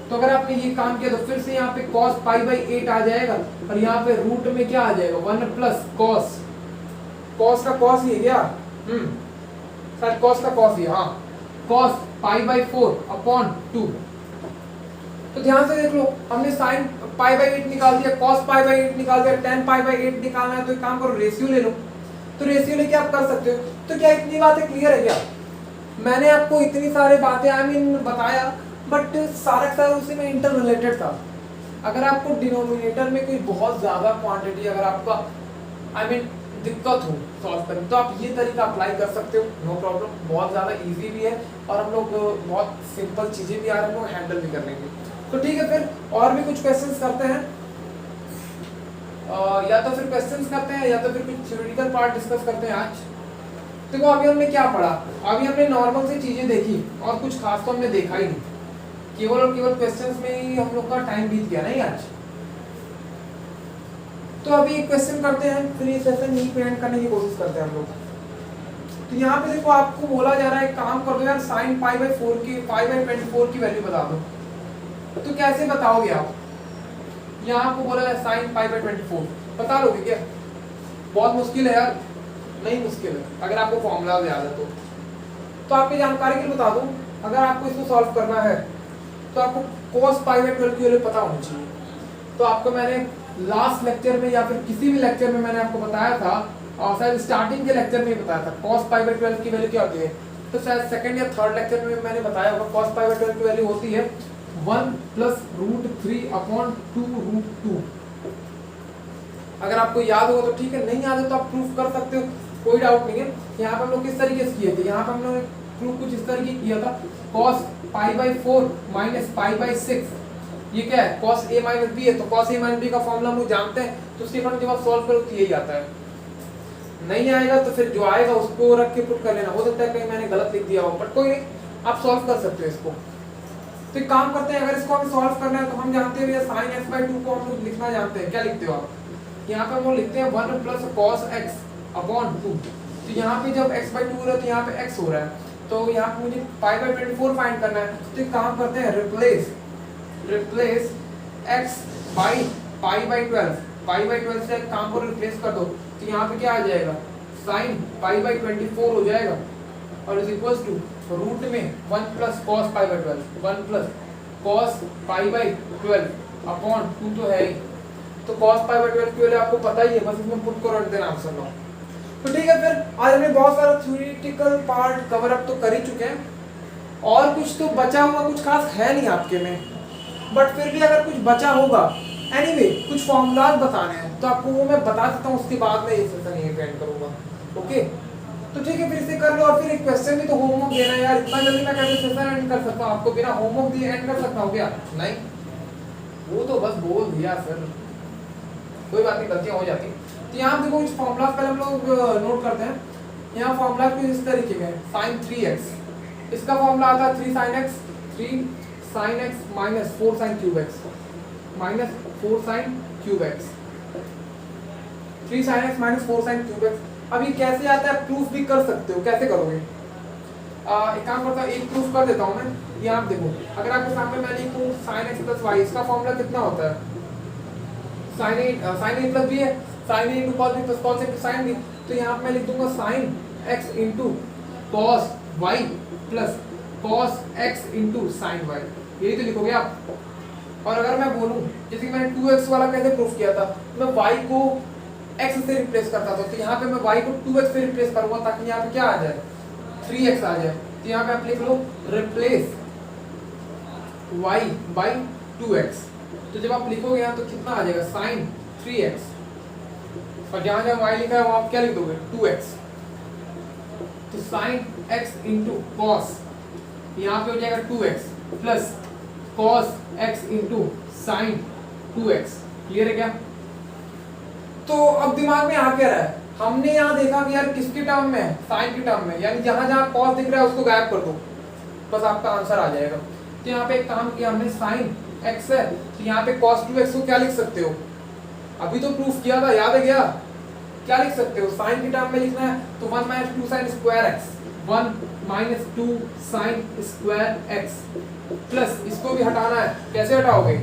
तो अगर आपने ये काम किया तो फिर से यहाँ पे cos पाई बाई 8 आ जाएगा, और यहाँ पे रूट में क्या आ जाएगा 1 प्लस cos का cos ही है क्या? शायद cos का cos ही, हाँ cos पाई बाई 4 अपॉन 2। तो ध्यान से देख लो, हमने sin पाई बाई 8 निकाल दिया, cos पाई बाई 8 निकाल दिया, tan पाई बाई 8 निकालना है, तो एक काम करो रेशियो ले लो। तो रेशियो लेके आप कर सकते हो। तो क्या इतनी बातें क्लियर है क्या? मैंने आपको इतनी सारी बातें आई मीन बताया, बट सारा का सारा उसी में इंटर रिलेटेड था। अगर आपको डिनोमिनेटर में कोई बहुत ज़्यादा क्वांटिटी अगर आपका आई मीन दिक्कत हो सॉल्व करने, तो आप ये तरीका अप्लाई कर सकते हो, नो प्रॉब्लम। बहुत ज़्यादा इजी भी है, और हम लोग बहुत सिंपल चीज़ें भी आ रहे हैं, हम लोग हैंडल भी कर लेंगे। तो ठीक है, फिर और भी कुछ क्वेश्चंस करते हैं, या तो फिर क्वेश्चंस करते हैं या तो फिर कुछ थ्योरेटिकल पार्ट डिस्कस करते हैं आज। देखो अभी हमने क्या पढ़ा, अभी हमने नॉर्मल सी चीज़ें देखी, और कुछ खास तो हमने देखा ही नहीं, केवल और केवल क्वेश्चंस में ही हम लोग का टाइम बीत गया नहीं आज। तो अभी एक क्वेश्चन करते हैं, फिर ये सेशन यहीं पे एंड करने की कोशिश करते हैं हम लोग। तो यहाँ पे देखो आपको बोला जा रहा है काम कर दो यार, sin पाई बाई 4 की पाई बाई 24 की वैल्यू बता दो। तो कैसे बताओगे आप? यहाँ आपको बोला है sin पाई बाई 24, बता लोगे क्या? बहुत मुश्किल है यार? नहीं मुश्किल है अगर आपको फॉर्मूला याद है तो आपकी जानकारी के लिए बता दूं, अगर आपको इसको सॉल्व करना है तो आपको cos पाई बाई 12 की वैल्यू पता होनी चाहिए। तो आपको मैंने लास्ट लेक्चर में या फिर किसी भी लेक्चर में मैंने आपको बताया था, और शायद स्टार्टिंग के लेक्चर में ही बताया था cos पाई बाई 12 की वैल्यू क्या होती है। तो शायद सेकंड या थर्ड लेक्चर में मैंने बताया होगा cos पाई बाई 12 की वैल्यू होती है 1 प्लस रूट 3 अपॉन 2 रूट 2। अगर आपको याद होगा तो ठीक है, नहीं याद है तो आप प्रूफ कर सकते हो, कोई डाउट नहीं है। यहाँ पे हम लोग किस तरीके से किए थे, यहाँ पे हम लोग प्रूफ कुछ इस तरीके किया था, cos pi by 4 minus pi by 6, ये क्या है cos a माइनस b है। तो cos a माइनस b का फॉर्मूला हम लोग जानते हैं, तो उसके अकॉर्डिंग जब आप सॉल्व करो तो यही आता है। नहीं आएगा तो फिर जो आएगा उसको रख के पुट कर लेना, हो सकता है कहीं मैंने गलत लिख दिया हो, बट कोई नहीं, आप सॉल्व कर सकते हो इसको। तो एक काम करते हैं, अगर इसको हमें सॉल्व करना है तो हम जानते हैं भैया sin x बाई 2 को हम लोग लिखना जानते हैं। क्या लिखते हो आप? यहाँ पे हम लोग लिखते हैं 1 प्लस cos x अपॉन 2। तो यहाँ पे जब x बाई 2 हो रहा है तो यहाँ पे x हो रहा है, तो यहाँ पे मुझे पाई बाई 24 फाइंड करना है। तो एक काम करते हैं, replace x by pi by 12, pi by 12 से काम को रिप्लेस कर दो, तो यहाँ पे क्या आ जाएगा sin पाई बाई 24 हो जाएगा, और इज इक्वल्स टू रूट में 1 plus cos pi by 12, 1 plus cos pi by 12 upon 2 तो है ही। तो cos पाई बाई 12 की वैल्यू आपको पता ही है, बस इसमें पुट करो, रख देना आंसर लो। तो ठीक है, फिर आज हमने बहुत सारा थ्योरेटिकल पार्ट कवर अप तो कर ही चुके हैं, और कुछ तो बचा हुआ कुछ खास है नहीं आपके में, बट फिर भी अगर कुछ बचा होगा एनीवे कुछ फॉर्मूलाज बताने हैं तो आपको वो मैं बता देता हूँ, उसके बाद मैं ये सेशन यहीं पे एंड करूंगा। ओके, तो ठीक है, फिर इसे कर लो, और फिर एक क्वेश्चन भी तो होमवर्क देना है यार, इतना जल्दी मैं कैसे सेशन एंड कर सकता हूँ? आपको बिना होमवर्क दिए एंड कर सकता हूँ क्या? नहीं, वो तो बस बोल दिया सर, कोई बात नहीं, गलतियां हो जाती हैं। तो यहाँ देखो कुछ फॉर्मूला पहले हम लोग नोट करते हैं। यहाँ फॉर्मूला कुछ इस तरीके का है, sin 3x, इसका फॉर्मूला आता है 3 sin x, 3 sin x minus 4 sin cube x, minus 4 sin cube x, 3 sin x minus 4 sin cube x। अब ये कैसे आता है, प्रूफ भी कर सकते हो, कैसे करोगे? एक काम करता हूँ, एक प्रूफ कर देता हूँ मैं। ये आप देखो, अगर आपके सामने मैं लिखूँ sin x प्लस y, इसका फॉर्मूला कितना होता है? sin a प्लस b है, sin a into cos b plus cos a into sin b। तो यहाँ पे मैं लिख दूंगा sin x into cos y plus cos x into sin y, यही तो लिखोगे आप। और अगर मैं बोलूँ, जैसे कि मैंने 2x वाला कैसे प्रूफ किया था, मैं y को x से रिप्लेस करता था, तो यहाँ पे मैं y को 2x से रिप्लेस करूंगा ताकि यहाँ पे क्या आ जाए, 3x आ जाए। तो यहाँ पे आप लिख लो रिप्लेस y बाई 2x, तो जब आप लिखोगे यहाँ तो कितना आ जाएगा sin 3x, और जहाँ जहाँ y लिखा है वहाँ आप क्या लिख दोगे 2x, तो sin x इंटू cos, यहाँ पे हो जाएगा 2x plus cos x into sin 2x। Clear है क्या? तो अब दिमाग में आ क्या रहा है, हमने यहाँ देखा कि यार किसके टर्म में है, साइन के टर्म में, यानी जहां जहां cos दिख रहा है उसको गायब कर दो, बस आपका आंसर आ जाएगा। तो यहाँ पे एक काम किया हमने, sin x है तो यहाँ पे cos 2x को क्या लिख सकते हो, अभी तो प्रूफ किया था, याद है क्या? क्या लिख सकते हो, साइन के टर्म में लिखना है तो 1 minus 2 sin square x, 1 minus 2 sin square x, plus इसको भी हटाना है, कैसे हटाओगे?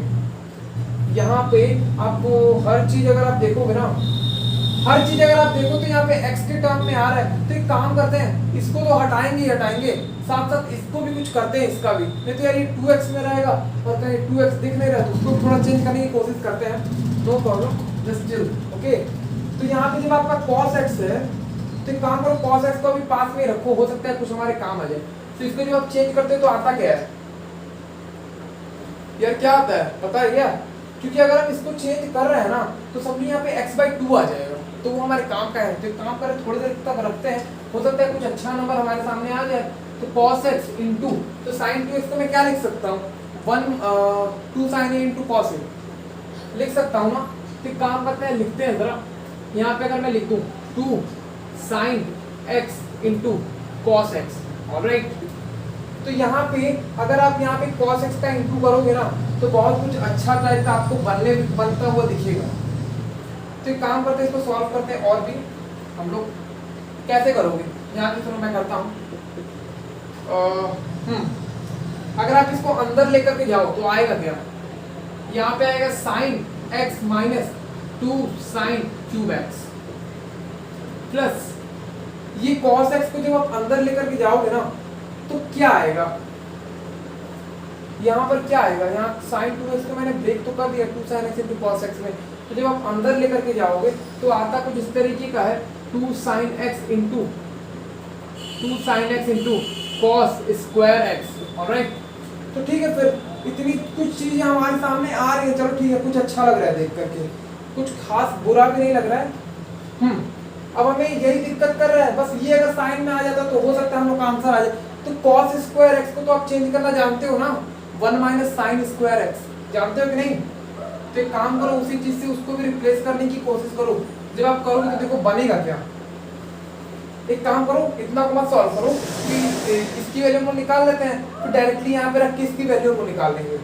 यहाँ पे आपको हर चीज अगर आप देखोगे ना, हर चीज अगर आप देखो तो यहाँ पे x के टर्म में आ रहा है, तो एक काम करते हैं, इसको तो हटाएंगे ही हटाएंगे, साथ साथ इसको भी कुछ करते हैं, इसका भी, नहीं तो यार ये 2x में रहेगा और कहीं 2x दिख नहीं रहा, तो उसको थोड़ा चेंज करने की कोशिश करते हैं, no problem, just chill. Okay, तो यहाँ पे जब आपका cos x है तो एक काम करो, cos x को भी पास में रखो, हो सकता है कुछ हमारे काम आ जाए। तो इसको जब आप चेंज करते हो तो आता क्या है यार, क्या आता है पता है क्या? क्योंकि अगर हम इसको चेंज कर रहे हैं ना तो सब यहाँ पे x बाई 2 आ जाएगा, तो वो हमारे काम का है। तो काम करें, थोड़ी देर तक रखते हैं, हो सकता है कुछ अच्छा नंबर हमारे सामने आ जाए। तो cos x इंटू, तो sin 2x को मैं क्या लिख सकता हूँ, 2 sin a into cos a लिख सकता हूँ ना। तो काम करते हैं, लिखते हैं जरा, यहाँ पे अगर मैं लिख दूँ 2 sin x into cos x, alright. तो यहाँ पे अगर आप यहाँ पे cos x का इंटू करोगे ना तो बहुत कुछ अच्छा टाइप का आपको बनता हुआ दिखेगा। तो एक काम करते हैं, इसको सॉल्व करते हैं, और भी हम लोग कैसे करोगे, यहाँ पे चलो मैं करता हूँ। अगर आप इसको अंदर लेकर के जाओ तो आएगा क्या, यहाँ पे आएगा sin x minus 2 sine cube x plus ये cos x को जब आप अंदर लेकर के जाओगे ना तो क्या आएगा, यहाँ पर क्या आएगा, यहाँ sin 2x को मैंने ब्रेक तो कर दिया 2 sin x into cos x में, तो जब आप अंदर लेकर के जाओगे तो आता कुछ इस तरीके का है 2 sin x into cos square x। Alright, तो ठीक है, फिर इतनी कुछ चीजें हमारे सामने आ रही है, चलो ठीक है, कुछ अच्छा लग रहा है देख करके, कुछ खास बुरा भी नहीं लग रहा है। अब हमें यही दिक्कत कर रहा है, बस ये अगर साइन में आ जाता तो हो सकता है हम लोग का आंसर आ जाए। तो cos स्क्वायर x को तो आप चेंज करना जानते हो ना, 1 माइनस साइन स्क्वायर x, जानते हो कि नहीं? तो एक काम करो, उसी चीज से उसको भी रिप्लेस करने की कोशिश करो। जब आप करोगे तो देखो बनेगा क्या। एक काम करो, इतना को मत सॉल्व करो कि इसकी वैल्यू को निकाल लेते हैं, फिर डायरेक्टली यहाँ पे रख के इसकी वैल्यू को निकाल लेंगे।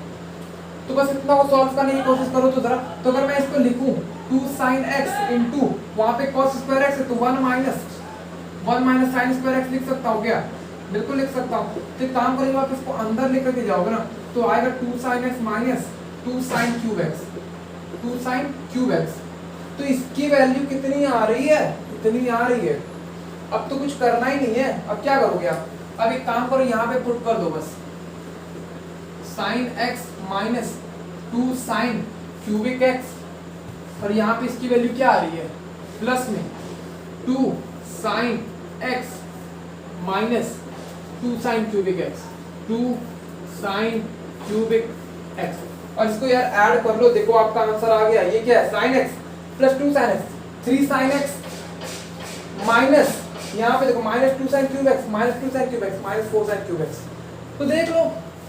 तो बस इतना को सॉल्व करने की कोशिश करो तो जरा। तो अगर मैं इसको लिखूं 2 sin x इंटू वहाँ पे cos स्क्वायर x है तो 1 माइनस साइन स्क्वायर x लिख सकता हूँ क्या? बिल्कुल लिख सकता हूँ। तो एक काम करेंगे, आप इसको अंदर लेकर के जाओगे ना तो आएगा 2 sin x minus 2 sin cube x। तो इसकी वैल्यू कितनी आ रही है? इतनी आ रही है। अब तो कुछ करना ही नहीं है, अब क्या करोगे आप? अब एक काम करो, यहाँ पे पुट कर दो बस sin x minus 2 sin cubic x, और यहाँ पे इसकी वैल्यू क्या आ रही है? प्लस में 2 sin x minus 2 sin cubic x, 2 sin cubic x, और इसको यार ऐड कर लो, देखो आपका आंसर आ गया। ये क्या है? sin x plus 2 sin x, 3 sin x minus यहाँ पे देखो minus 2 sin cube x minus 2 sin cube x minus 4 sin cube x। तो देख लो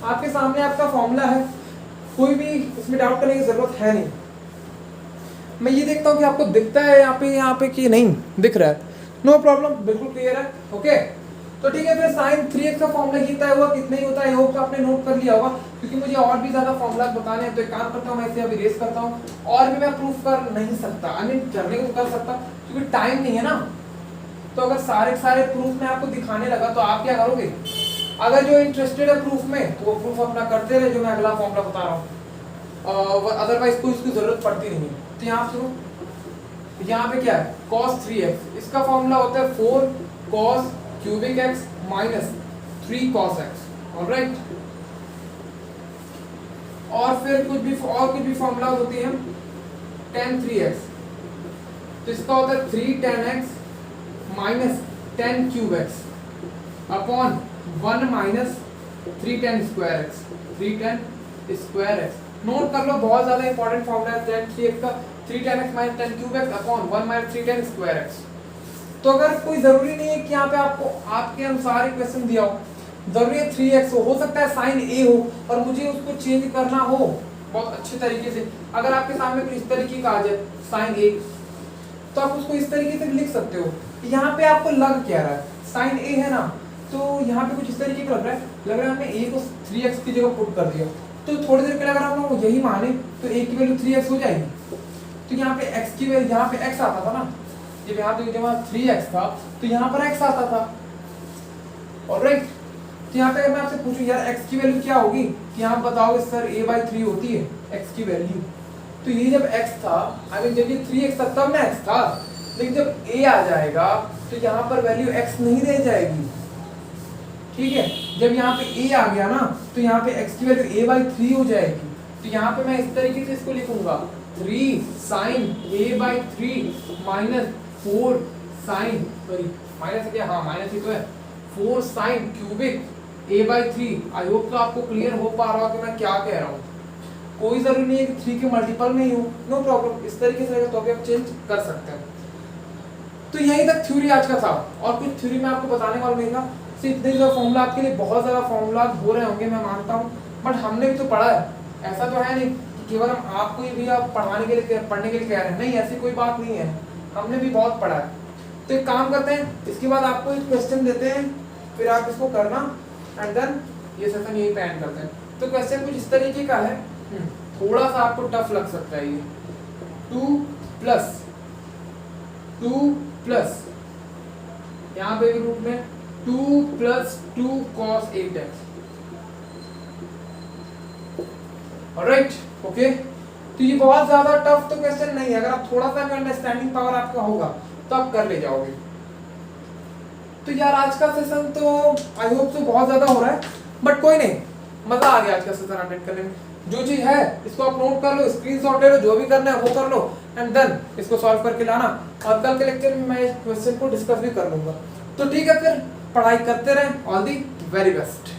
आपके सामने आपका फॉर्मूला है, कोई भी इसमें डाउट करने की जरूरत है नहीं। मैं ये देखता हूँ कि आपको दिखता है यहाँ पे कि नहीं दिख रहा है। नो प्रॉब्लम, बिल्कुल क्लियर है। ओके, तो ठीक है, फिर साइन 3x का फॉर्मूला ही तय हुआ, कितना ही होता है होप तो आपने नोट कर लिया होगा, क्योंकि मुझे और भी ज्यादा फॉर्मूला बताने हैं। तो एक काम करता हूँ, मैं इसे अभी रेस करता हूँ, और भी मैं प्रूफ कर नहीं सकता, आई मीन करने को कर सकता क्योंकि टाइम नहीं है ना। तो अगर सारे प्रूफ में आपको दिखाने लगा तो आप क्या करोगे? अगर जो इंटरेस्टेड है प्रूफ में तो वो प्रूफ अपना करते रहे, जो मैं अगला फॉर्मूला बता रहा हूँ, अदरवाइज कोई इसकी जरूरत पड़ती नहीं है। तो यहाँ सुनो, यहाँ पे क्या है? cos 3x, इसका फॉर्मूला होता है 4 cos cubic x minus 3 cos x। Alright, और फिर कुछ भी फॉर्मूला होती है tan 3x, तो इसका होता है 3 tan x minus 10 cube x upon 1 minus 3 tan square x, 3 tan square x। Note कर लो, बहुत ज्यादा इंपॉर्टेंट फॉर्मूला है tan 3x का, 3 tan x minus 10 cube x upon 1 minus 3 tan square x। तो अगर कोई जरूरी नहीं है कि यहाँ पे आपको आपके अनुसार ही क्वेश्चन दिया हो, जरूरी है 3x हो सकता है साइन a हो और मुझे उसको चेंज करना हो बहुत अच्छे तरीके से। अगर आपके सामने कुछ इस तरीके का आ जाए साइन a, तो आप उसको इस तरीके से लिख सकते हो। यहाँ पे आपको लग क्या रहा है? साइन a है ना, तो यहाँ पे कुछ इस तरीके का लग रहा है हमने a को 3x की जगह पुट कर दिया। तो थोड़ी देर के लिए अगर हम लोग यही माने तो a की वैल्यू 3x हो जाएगी। तो यहाँ पे x की वैल्यू, यहाँ पे x आता था ना, जब यहाँ पे जब 3x था तो यहाँ पर x आता था। ऑलराइट, तो यहाँ पे अगर मैं आपसे पूछूं यार x की वैल्यू क्या होगी, कि आप बताओगे सर a/3 होती है x की वैल्यू। तो ये जब x था, आई मीन जब ये 3x था तब ना x था, लेकिन जब a आ जाएगा तो यहाँ पर वैल्यू x नहीं रह जाएगी। ठीक है, जब यहाँ पे a आ गया ना तो यहाँ पे x की वैल्यू a/3 हो जाएगी। तो यहाँ पे मैं इस तरीके से इसको लिखूंगा 3 sin a/3 minus 4 sin, sorry minus क्या, हाँ माइनस ही तो है, 4 sin क्यूबिक a/3। आई होप तो आपको क्लियर हो पा रहा हो कि मैं क्या कह रहा हूँ। कोई जरूरी नहीं है कि 3 के मल्टीपल में ही हो, नो प्रॉब्लम, इस तरीके से रहेगा तो भी आप चेंज कर सकते हैं। तो यहीं तक थ्योरी आज का था, और कुछ थ्योरी मैं आपको बताने वाला नहीं था। इतने जो फॉर्मूला आपके लिए बहुत ज़्यादा फॉर्मूला हो रहे होंगे मैं मानता हूँ, बट हमने भी तो पढ़ा है, ऐसा तो है नहीं कि केवल हम आपको ही भी आप पढ़ने के लिए कह रहे हैं, नहीं ऐसी कोई बात नहीं है, हमने भी बहुत पढ़ा है। तो एक काम करते हैं, इसके बाद आपको एक क्वेश्चन देते हैं, फिर आप इसको करना एंड देन ये सेशन यही पे एंड करते हैं। तो क्वेश्चन कुछ इस तरीके का है, थोड़ा सा आपको टफ लग सकता है ये। 2 प्लस यहाँ पे भी रूप में 2 + 2 cos 8x। ऑलराइट, ओके, तो ये बहुत ज्यादा टफ तो क्वेश्चन नहीं है, अगर आप थोड़ा सा भी अंडरस्टैंडिंग पावर आपका होगा तो आप कर ले जाओगे। तो यार आज का सेशन तो आई होप सो बहुत ज्यादा हो रहा है, बट कोई नहीं, मजा आ गया आज का सेशन अटेंड करने में। जो चीज है इसको आप नोट कर लो, स्क्रीनशॉट ले लो, जो भी करना है वो कर लो एंड देन इसको सॉल्व करके लाना, और कल के लेक्चर में मैं इस क्वेश्चन को डिस्कस भी कर लूंगा। तो ठीक है, फिर पढ़ाई करते रहें। All the very best.